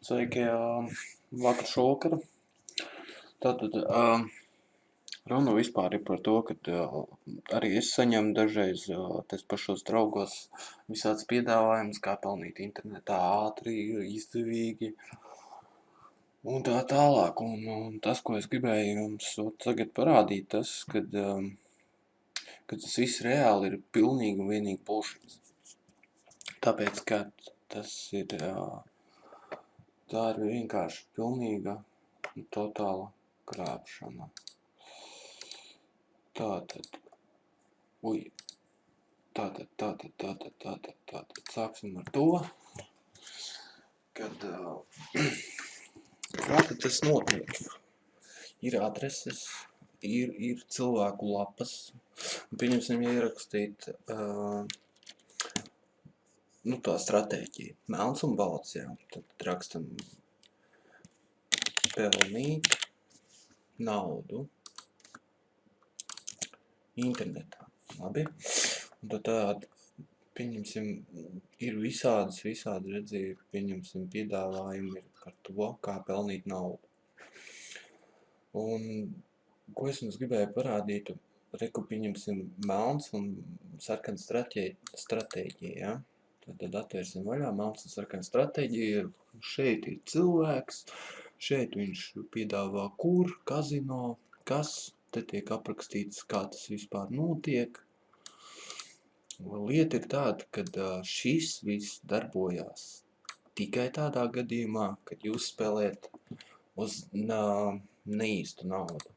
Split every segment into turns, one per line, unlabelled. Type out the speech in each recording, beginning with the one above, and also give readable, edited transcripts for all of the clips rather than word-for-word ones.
Sveiki, vakar šovakar. Tātad runa vispār ir par to, ka arī es saņemu dažreiz tais pašos draugos visāds piedāvājums, kā pelnīt internetā ātri, izdevīgi un tā tālāk. Un tas, ko es gribēju jums tagad parādīt, tas, ka tas viss reāli ir pilnīgi un vienīgi bullshit. Tāpēc, ka tas ir, tā ir vienkārši pilnīga un totāla krāpšana. Tātad, sāksim ar to, kad, kā tad tas notiek? Ir adreses, ir cilvēku lapas, un pieņemsim ierakstīt, tā stratēģija, melns un balts, jā, tad rakstam pelnīt naudu internetā, labi? Un tad pieņemsim, ir visādi redzīgi, pieņemsim piedāvājumi par to, kā pelnīt naudu. Un, ko es jums gribēju parādīt, pieņemsim melns un sarkans stratēģija, ja? Tad atvērsim vaļā, melns un sarkans stratēģija, šeit ir cilvēks, šeit viņš piedāvā kur, kazino, kas, te tiek aprakstīts, kā tas vispār notiek. Lieta ir tāda, ka šis viss darbojās tikai tādā gadījumā, kad jūs spēlējat uz neīstu naudu.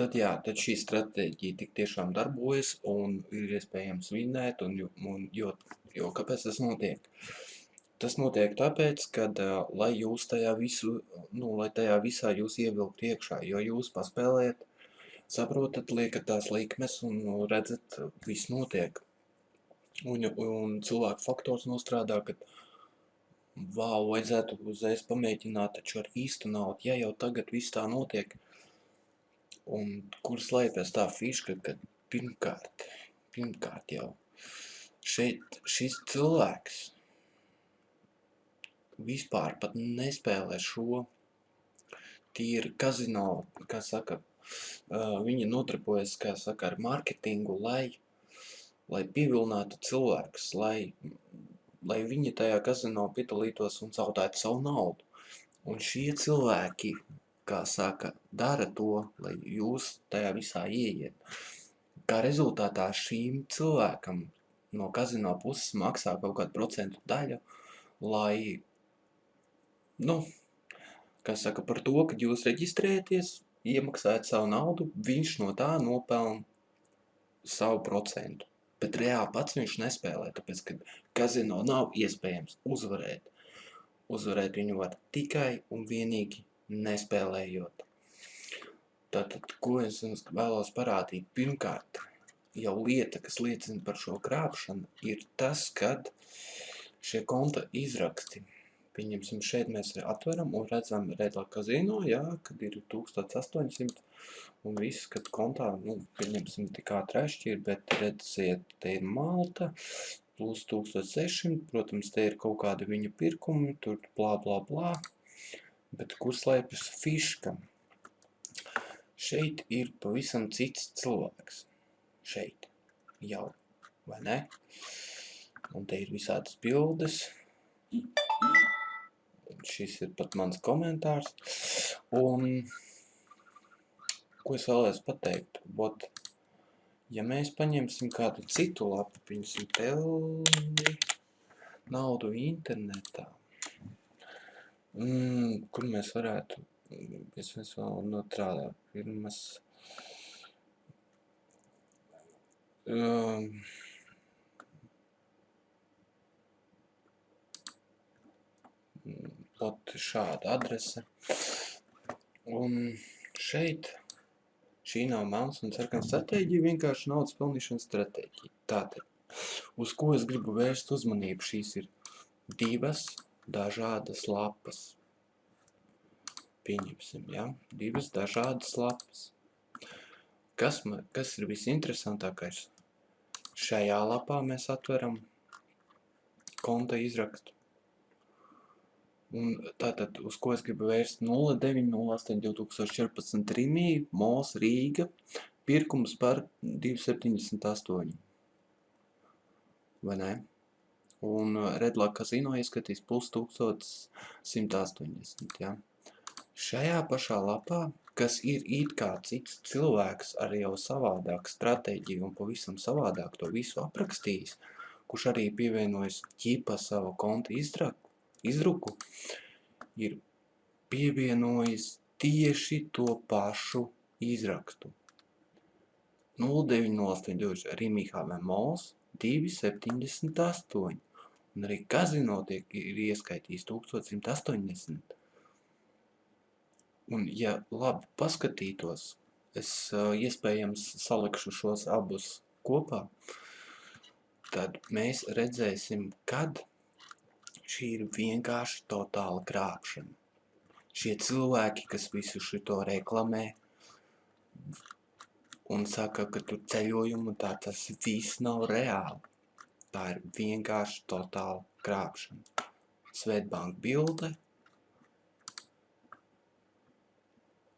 Tad šī stratēģija tik tiešām darbojas un ir iespējams vinnēt, jo kāpēc tas notiek? Tas notiek tāpēc, kad, lai jūs tajā visā jūs ievilkt iekšā, jo jūs paspēlējat, saprotat, liekat tās likmes un redzat, viss notiek. Un cilvēku faktors nostrādā, ka vajadzētu uzreiz pamēģināt taču ar īstu naudu, ja jau tagad viss tā notiek. Un kur slēpjas tā fiška, kad pirmkārt jau šeit šis cilvēks vispār pat nespēlē šo tīri kazino, kā saka, viņi nodarbojas, kā saka, ar marketingu, lai pievilinātu cilvēkus, lai viņi tajā kazino piedalītos un zaudētu savu naudu. Un šie cilvēki, kā saka, dara to, lai jūs tajā visā ieiet. Kā rezultātā šīm cilvēkam no kazino puses maksā kaut kādu procentu daļu, lai, kā saka, par to, kad jūs reģistrējaties, iemaksājat savu naudu, viņš no tā nopelna savu procentu. Bet reāli pats viņš nespēlē, tāpēc, ka kazino nav iespējams uzvarēt. Uzvarēt viņu var tikai un vienīgi nespēlējot. Tātad, ko es jums vēlos parādīt? Pirmkārt, jau lieta, kas liecina par šo krāpšanu, ir tas, kad šie konta izraksti, pieņemsim, šeit mēs atveram un redzam Redla kazino, jā, kad ir 1800 un viss, kad kontā, pieņemsim, tik ātrēšķir, bet redziet, te ir Malta, plus 1600, protams, te ir kaut kādi viņa pirkumi, tur blā, blā, blā, bet kur slēpjas fiška? Šeit ir pavisam cits cilvēks. Šeit jau, vai ne? Un te ir visādas bildes. Šis ir pat mans komentārs. Un ko es vēlēs pateikt? Ja mēs paņemsim kādu citu lapu, piemēram, pelni naudu internetā, kur mēs varētu, es vēl notrādāt pirmas, šāda adrese, un šeit šī nav melns un sarkans stratēģija, vienkārši naudas pelnīšanas stratēģija. Tātad, uz ko es gribu vērst uzmanību, šīs ir divas dažādas lapas. Pieņemsim, ja? Divas dažādas lapas. Kas ir visinteresantākais? Šajā lapā mēs atveram konta izrakstu. Un tātad, uz ko es gribu vērst 09.08.2014 Rimī, MOS Rīga, pirkums par 2,78. Vai ne? Un Redlock Casino ieskatīs plus 1180, ja? Šajā pašā lapā, kas ir it kā cits cilvēks ar jau savādāku stratēģiju un pavisam savādāk to visu aprakstījis, kurš arī pievienojas ķipa savu konta izdruku, ir pievienojis tieši to pašu izrakstu. 09.08.20 Rimī HV MOS 2,78. Un arī Casino ir ieskaitījis 1180. Un, ja labi paskatītos, es iespējams salikšu šos abus kopā, tad mēs redzēsim, kad šī ir vienkārši totāla krāpšana. Šie cilvēki, kas visu šito reklamē un saka, ka tur ceļojumu tā tas viss nav reāli. Tā ir vienkārši totāla krāpšana. Swedbank bilde.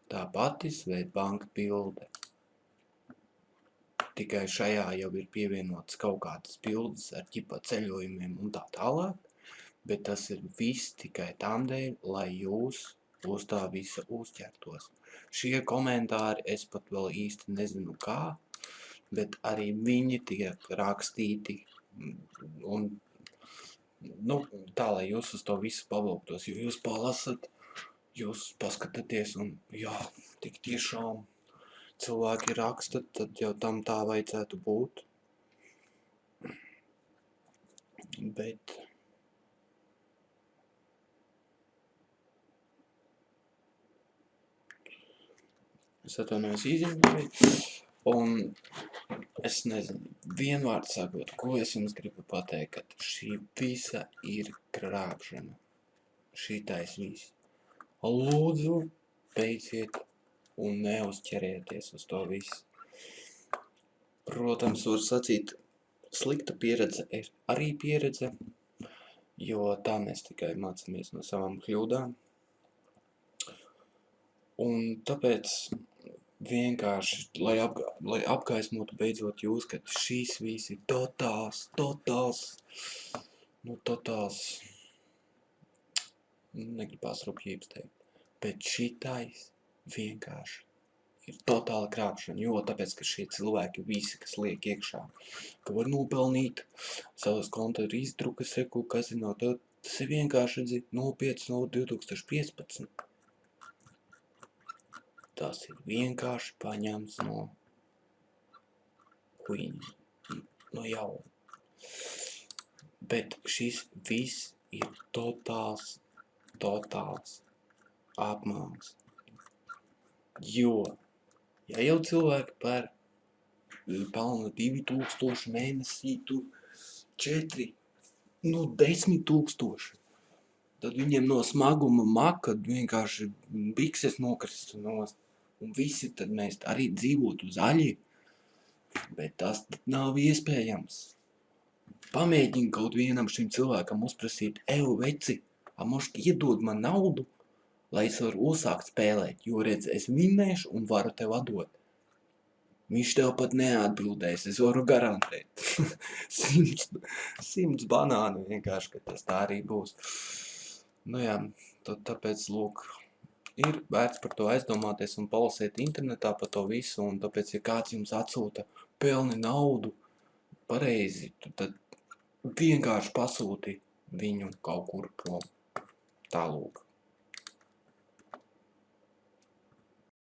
Tā pati Swedbank bilde. Tikai šajā jau ir pievienotas kaut kādas bildes ar ķipa ceļojumiem un tā tālāk, bet tas ir viss tikai tam dēļ, lai jūs uz tā visa uzķertos. Šie komentāri es pat vēl īsti nezinu kā, bet arī viņi tiek rakstīti un tā, lai jūs uz to visu pavilktos, jo jūs palasat, jūs paskatāties un jā, tik tiešām cilvēki raksta, tad jau tam tā vajadzētu būt. Bet es atvainojos īziņoju, un es nezinu, vienvārds sakot, ko es jums gribu pateikt, ka šī visa ir krāpšana. Šitais viss. Lūdzu, beidziet un neuzķerieties uz to visu. Protams, var sacīt, slikta pieredze ir arī pieredze, jo tā mēs tikai mācāmies no savām kļūdām. Un tāpēc vienkārši, lai apgaismotu beidzot jūs, ka šīs viss ir totāls, negribās rupjības teikt, bet šitais vienkārši ir totāla krāpšana, jo tāpēc, ka šie cilvēki visi, kas liek iekšā, ka var nopelnīt savas konta izdrukas, reku, Casino, tas ir vienkārši 05.2015. Tas ir vienkārši paņemts no huīņa, no jauna. Bet šis viss ir totāls apmāns. Jo, ja jau cilvēki pelna 2000 mēnesī, tur 4, 10 000, tad viņiem no smaguma maka vienkārši bikses nokrist nost. Un visi tad mēs arī dzīvotu zaļi, bet tas nav iespējams. Pamēģini kaut vienam šim cilvēkam uzprasīt, veci, mošt iedod man naudu, lai es varu uzsākt spēlēt, jo redz, es vinnēšu un varu tev atdot. Viņš tev pat neatbildēs, es varu garantēt. 100 banānu vienkārši, ka tas tā arī būs. Nu jā, tāpēc, lūk, ir vērts par to aizdomāties un palasēt internetā par to visu, un tāpēc, ja kāds jums atsūta pelni naudu pareizi, tad vienkārši pasūti viņu kaut kur prom. Tā lūk.